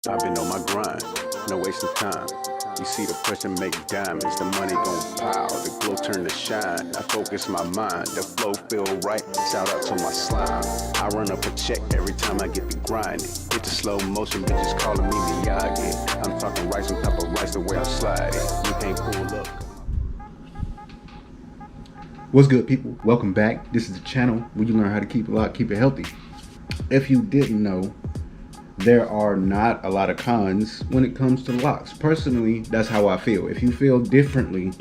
I've been on my grind, no wasting time. You see the pressure make diamonds, the money gon' pile, the glow turn to shine. I focus my mind, the flow feel right. Shout out to my slime. I run up a check every time I get the grinding. Hit the slow motion, bitches calling me Miyagi. I'm talking rice on top of rice the way I'm sliding. You can't pull up. What's good, people? Welcome back. This is the channel where you learn how to keep it locked, keep it healthy. If you didn't know, there are not a lot of cons when it comes to locks. Personally, that's how I feel. If you feel differently,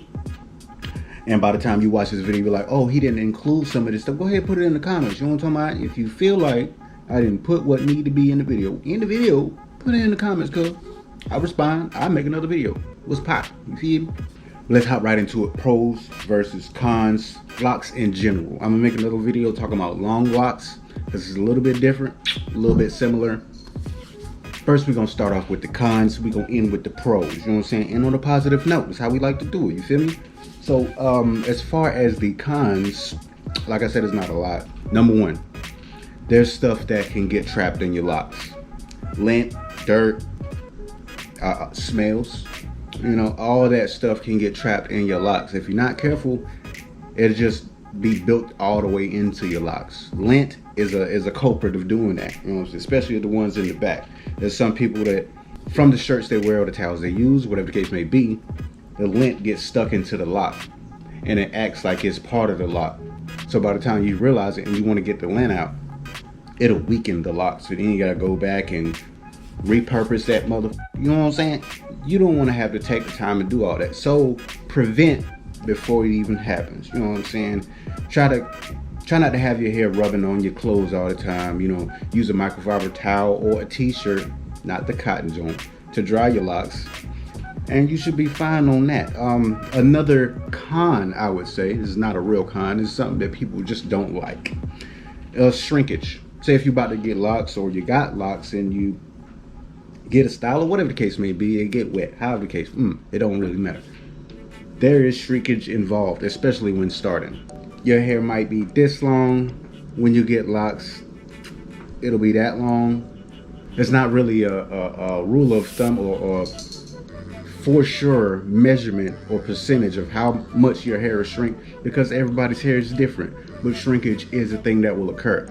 and by the time you watch this video, you're like, oh, he didn't include some of this stuff, go ahead and put it in the comments. You know what I'm talking about? If you feel like I didn't put what needed to be in the video, put it in the comments, cuz I respond, I make another video. What's pop? You feel me? Let's hop right into it. Pros versus cons, locks in general. I'm gonna make another video talking about long locks. This is a little bit different, a little bit similar. First, we're gonna start off with the cons. We're gonna end with the pros. You know what I'm saying? And on a positive note, that's how we like to do it. You feel me? So, as far as the cons, like I said, it's not a lot. Number one, there's stuff that can get trapped in your locks. Lint, dirt, smells. You know, all of that stuff can get trapped in your locks. If you're not careful, it'll just be built all the way into your locks. Lint is a culprit of doing that. You know, especially the ones in the back. There's some people that, from the shirts they wear or the towels they use, whatever the case may be, the lint gets stuck into the lock, and it acts like it's part of the lock. So by the time you realize it and you want to get the lint out, it'll weaken the lock. So then you gotta go back and repurpose that mother. You know what I'm saying? You don't want to have to take the time and do all that. So prevent before it even happens. You know what I'm saying? Try not to have your hair rubbing on your clothes all the time. You know, use a microfiber towel or a t-shirt, not the cotton joint, to dry your locks, and you should be fine on that. Another con, I would say, this is not a real con, it's something that people just don't like. Shrinkage. Say if you're about to get locks, or you got locks and you get a style or whatever the case may be, and get wet, however the case, it don't really matter. There is shrinkage involved, especially when starting. Your hair might be this long. When you get locks, it'll be that long. It's not really a rule of thumb or for sure measurement or percentage of how much your hair will shrink, because everybody's hair is different. But shrinkage is a thing that will occur.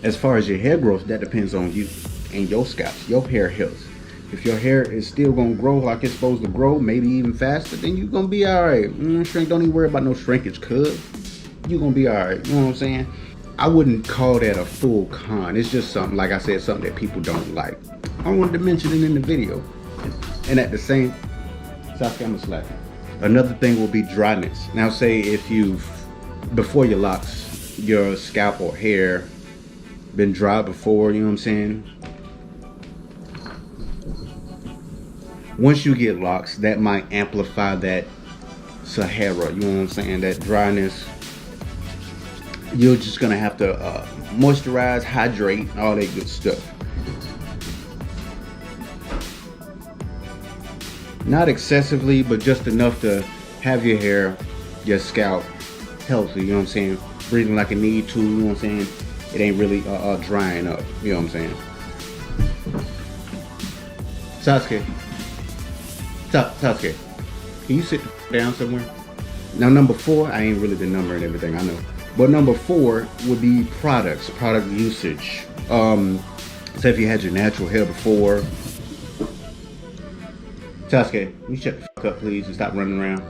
As far as your hair growth, that depends on you and your scalp, your hair health. If your hair is still gonna grow like it's supposed to grow, maybe even faster, then you're gonna be all right. Shrink, don't even worry about no shrinkage, cuz you're gonna be all right. You know what I'm saying? I wouldn't call that a full con. It's just something, like I said, something that people don't like. I wanted to mention it in the video. And at the same, Sasuke, I'm gonna slap you. Another thing will be dryness. Now, say if you've, before your locks, your scalp or hair been dry before, you know what I'm saying? Once you get locks, that might amplify that Sahara, you know what I'm saying, that dryness. You're just gonna have to moisturize, hydrate, all that good stuff. Not excessively, but just enough to have your hair, your scalp healthy, you know what I'm saying, breathing like it need to, you know what I'm saying. It ain't really drying up, you know what I'm saying. Sasuke, can you sit down somewhere? Now, number 4, I ain't really been numbering everything, I know. But number 4 would be product usage. Say if you had your natural hair before. Sasuke, can you shut the fuck up, please, and stop running around?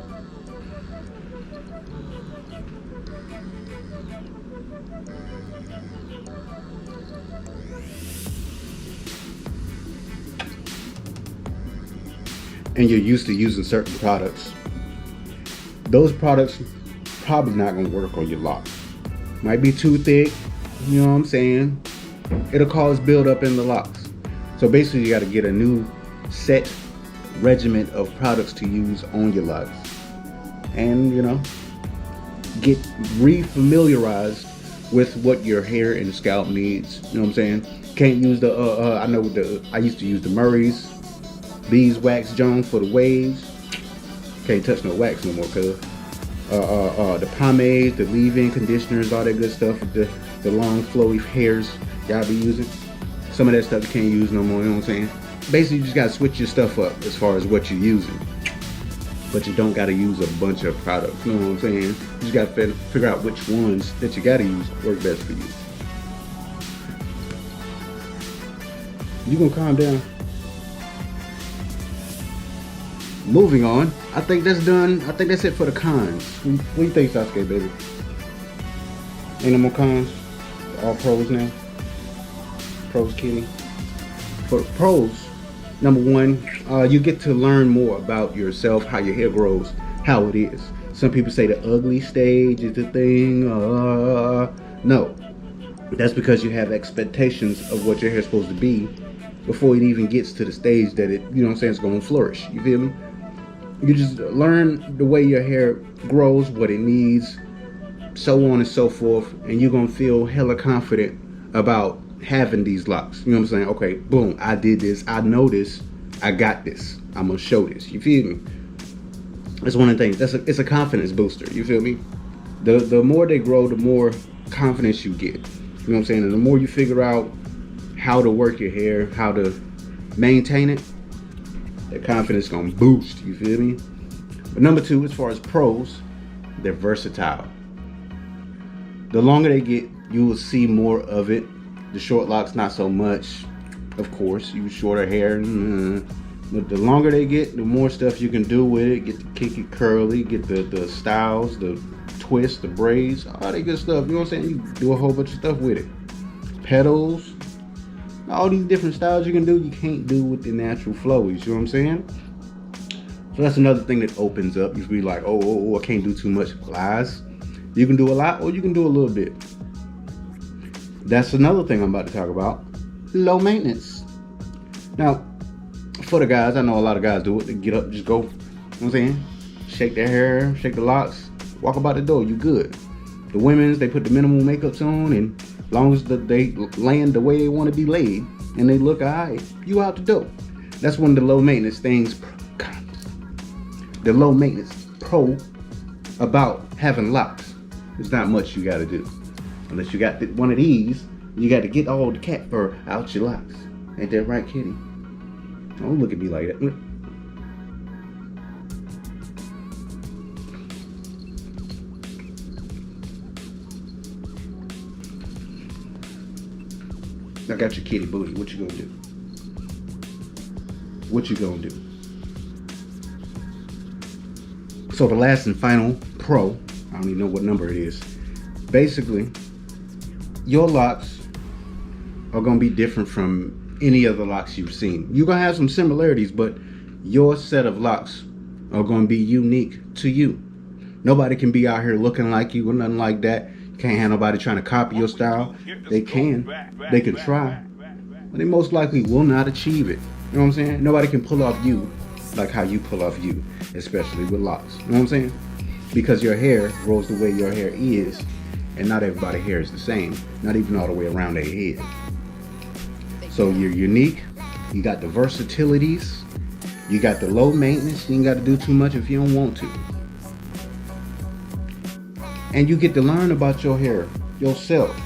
And you're used to using certain products, those products probably not gonna work on your locks. Might be too thick, you know what I'm saying? It'll cause buildup in the locks. So basically you gotta get a new set regimen of products to use on your locks. And, you know, get re-familiarized with what your hair and scalp needs, you know what I'm saying? Can't use the, I used to use the Murray's beeswax Jones for the waves. Can't touch no wax no more, cuz. The pomades, the leave-in conditioners, all that good stuff, the long flowy hairs y'all be using. Some of that stuff you can't use no more, you know what I'm saying? Basically, you just gotta switch your stuff up as far as what you're using. But you don't gotta use a bunch of products, you know what I'm saying? You just gotta figure out which ones that you gotta use work best for you. You gonna calm down? Moving on, I think that's done. I think that's it for the cons. What do you think, Sasuke, baby? Ain't no more cons? All pros now? Pros, kitty? For pros, number one, you get to learn more about yourself, how your hair grows, how it is. Some people say the ugly stage is the thing. No. That's because you have expectations of what your hair is supposed to be before it even gets to the stage that it, you know what I'm saying, it's going to flourish. You feel me? You just learn the way your hair grows, what it needs, so on and so forth, and you're going to feel hella confident about having these locks. You know what I'm saying? Okay, boom, I did this, I know this, I got this, I'm going to show this. You feel me? That's one of the things. It's a confidence booster. You feel me? The more they grow, the more confidence you get. You know what I'm saying? And the more you figure out how to work your hair, how to maintain it, the confidence gonna boost. You feel me? But number two, as far as pros, they're versatile. The longer they get, you will see more of it. The short locks, not so much. Of course, you shorter hair. But the longer they get, the more stuff you can do with it. Get the kinky curly, get the styles, the twists, the braids, all that good stuff. You know what I'm saying? You do a whole bunch of stuff with it. Petals, all these different styles you can do, you can't do with the natural flowies. You know what I'm saying? So that's another thing that opens up. You be like, oh, I can't do too much. Lies. You can do a lot, or you can do a little bit. That's another thing I'm about to talk about. Low maintenance. Now, for the guys, I know a lot of guys do it. They get up, just go, you know what I'm saying? Shake their hair, shake the locks, walk about the door, you good. The women's, they put the minimal makeups on, and as long as they land the way they want to be laid, and they look alright, you out the door. That's one of the low maintenance things, the low maintenance pro about having locks. There's not much you got to do. Unless you got one of these, you got to get all the cat fur out your locks. Ain't that right, kitty? Don't look at me like that. I got your kitty booty. What you gonna do? What you gonna do? So the last and final pro, I don't even know what number it is. Basically, your locks are gonna be different from any other locks you've seen. You're gonna have some similarities, but your set of locks are gonna be unique to you. Nobody can be out here looking like you or nothing like that. You can't have nobody trying to copy your style. They can try, but they most likely will not achieve it. You know what I'm saying? Nobody can pull off you like how you pull off you, especially with locks. You know what I'm saying? Because your hair grows the way your hair is, and not everybody's hair is the same, not even all the way around their head. So you're unique, you got the versatilities, you got the low maintenance, you ain't got to do too much if you don't want to. And you get to learn about your hair, yourself.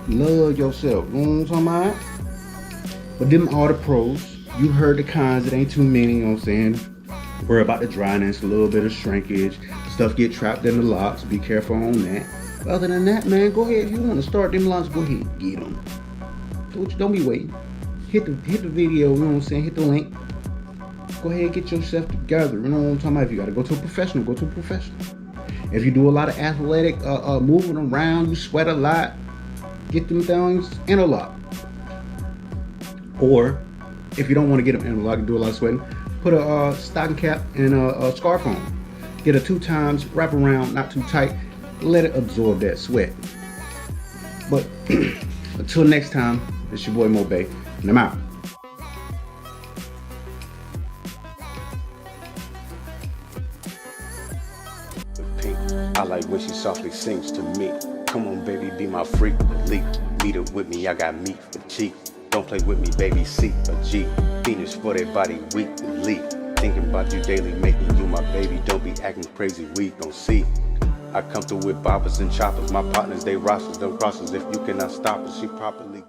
Love yourself, you know what I'm talking about? But them are the pros. You heard the cons, it ain't too many, you know what I'm saying? Worry about the dryness, a little bit of shrinkage, stuff get trapped in the locks, be careful on that. But other than that, man, go ahead. If you want to start them locks, go ahead, get them. Don't be waiting. Hit the video, you know what I'm saying? Hit the link. Go ahead, get yourself together. You know what I'm talking about? If you got to go to a professional, go to a professional. If you do a lot of athletic moving around, you sweat a lot, get them things interlocked. Or if you don't want to get them interlocked, do a lot of sweating, put a stocking cap and a scarf on. Get a 2 times, wrap around, not too tight, let it absorb that sweat. But until next time, it's your boy Mo Bay, and I'm out. I like when she softly sings to me. Come on, baby, be my freak. Leap, meet up with me, I got meat for cheap. Don't play with me, baby, C a G. Fiendish for that body, weak and leap. Thinking about you daily, making you my baby. Don't be acting crazy, we don't see. I come through with boppers and choppers. My partners, they rosters, them crosses. If you cannot stop us, she properly